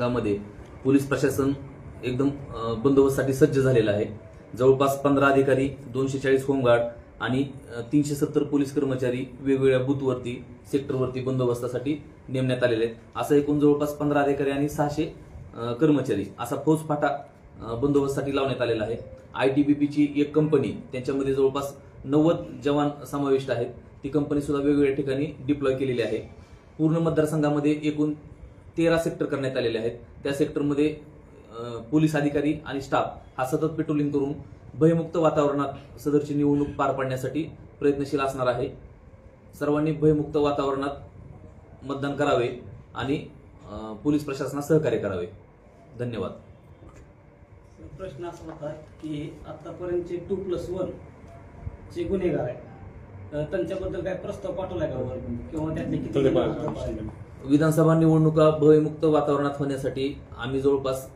मतदारसंघामध्ये पोलीस प्रशासन एकदम बंदोबस्तासाठी सज्ज झालेलं आहे। जवळपास 15 अधिकारी, 240 होमगार्ड आणि 370 पोलीस कर्मचारी वेगवेगळ्या बूथवरती, सेक्टरवरती बंदोबस्तासाठी नेमण्यात आलेले आहेत। असं एकूण जवळपास 15 अधिकारी आणि 600 कर्मचारी असा फौजफाटा बंदोबस्तासाठी लावण्यात आलेला आहे। ITBPची एक कंपनी, त्यांच्यामध्ये जवळपास 90 जवान समाविष्ट आहेत। ती कंपनी सुद्धा वेगवेगळ्या ठिकाणी डिप्लॉय केलेली आहे। पूर्ण मतदारसंघामध्ये एकूण 13 सेक्टर करण्यात आलेले आहेत। त्या सेक्टरमध्ये पोलीस अधिकारी आणि स्टाफ हा सतत पेट्रोलिंग करून भयमुक्त वातावरणात सदरची निवडणूक पार पाडण्यासाठी प्रयत्नशील असणार आहे। सर्वांनी भयमुक्त वातावरणात मतदान करावे आणि पोलीस प्रशासनास सहकार्य करावे। धन्यवाद। प्रश्न असा होता की आतापर्यंतचे 2+1 चे गुन्हेगार आहेत, त्यांच्याबद्दल काय प्रस्ताव पाठवलाय का वर किंवा त्यातले किती? विधानसभा निवडणुका भयमुक्त वातावरणात होण्यासाठी आम्ही जवळपास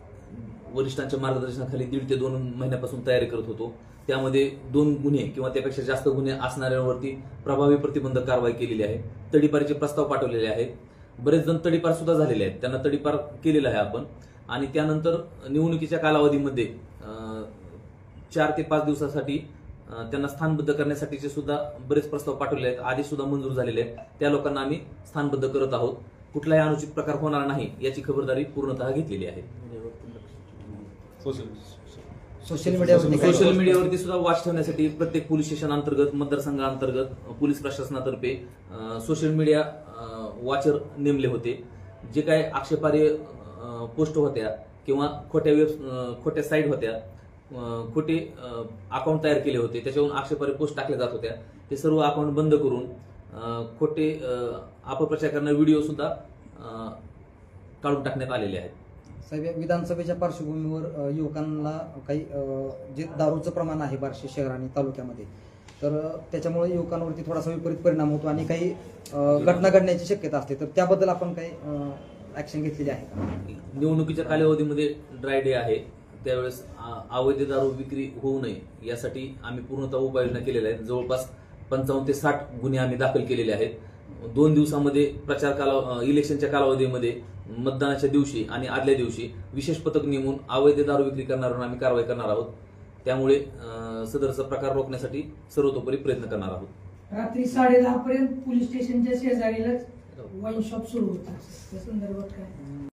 वरिष्ठांच्या मार्गदर्शनाखाली 1.5 ते 2 महिन्यापासून तयारी करत होतो। त्यामध्ये 2 गुन्हे किंवा त्यापेक्षा जास्त गुन्हे असणाऱ्यांवरती प्रभावी प्रतिबंधक कारवाई केलेली आहे। तडीपारीचे प्रस्ताव पाठवलेले आहेत। बरेच जण तडीपार सुद्धा झालेले आहेत, त्यांना तडीपार केलेला आहे आपण। आणि त्यानंतर निवडणुकीच्या कालावधीमध्ये 4 ते 5 दिवसासाठी त्यांना स्थानबद्ध करण्यासाठीचे सुद्धा बरेच प्रस्ताव पाठवले आहेत, आधी सुद्धा मंजूर झालेले आहेत। त्या लोकांना आम्ही स्थानबद्ध करत आहोत। कुठलाही अनुचित प्रकार होणार नाही याची खबरदारी पूर्णतः घेतलेली आहे। सोशल मीडियावरती सुद्धा वाच ठेवण्यासाठी प्रत्येक पोलीस स्टेशन अंतर्गत, मतदारसंघांतर्गत पोलीस प्रशासनातर्फे सोशल मीडिया वॉचर नेमले होते। जे काय आक्षेपार्ह पोस्ट होत्या किंवा खोट्या साईट होत्या, खोटे अकाउंट तयार केले होते, त्याच्यावरून आक्षेपार्ह पोस्ट टाकल्या जात होत्या, ते सर्व अकाउंट बंद करून खोटे अपप्रचार करणारे व्हिडिओ सुद्धा काढून टाकण्यात आलेले आहेत। साहेब, विधानसभेच्या पार्श्वभूमीवर युवकांना काही जे दारूचं प्रमाण आहे बार्शी शहर आणि तालुक्यामध्ये, तर त्याच्यामुळे युवकांवरती थोडासा विपरीत परिणाम होतो आणि काही घटना घडण्याची शक्यता असते, तर त्याबद्दल आपण काही ऍक्शन घेतलेली आहे का? निवडणुकीच्या कालावधीमध्ये ड्राय डे आहे, त्यावेळेस अवैध दारू विक्री होऊ नये यासाठी आम्ही पूर्णतः उपाययोजना केलेल्या आहेत। जवळपास 55 ते 60 गुन्हे आम्ही दाखल केलेले आहेत। 2 दिवसामध्ये इलेक्शनच्या कालावधीमध्ये मतदानाच्या दिवशी आणि आदल्या दिवशी विशेष पथक नेमून अवैध दारू विक्री करणाऱ्यांवर आम्ही कारवाई करणार आहोत। त्यामुळे सदरचा प्रकार रोखण्यासाठी सर्वतोपरी प्रयत्न करणार आहोत। रात्री 10:30 पर्यंत पोलीस स्टेशनच्या शेजारीलाच वाईन शॉप सुरू होता, त्या संदर्भात काय?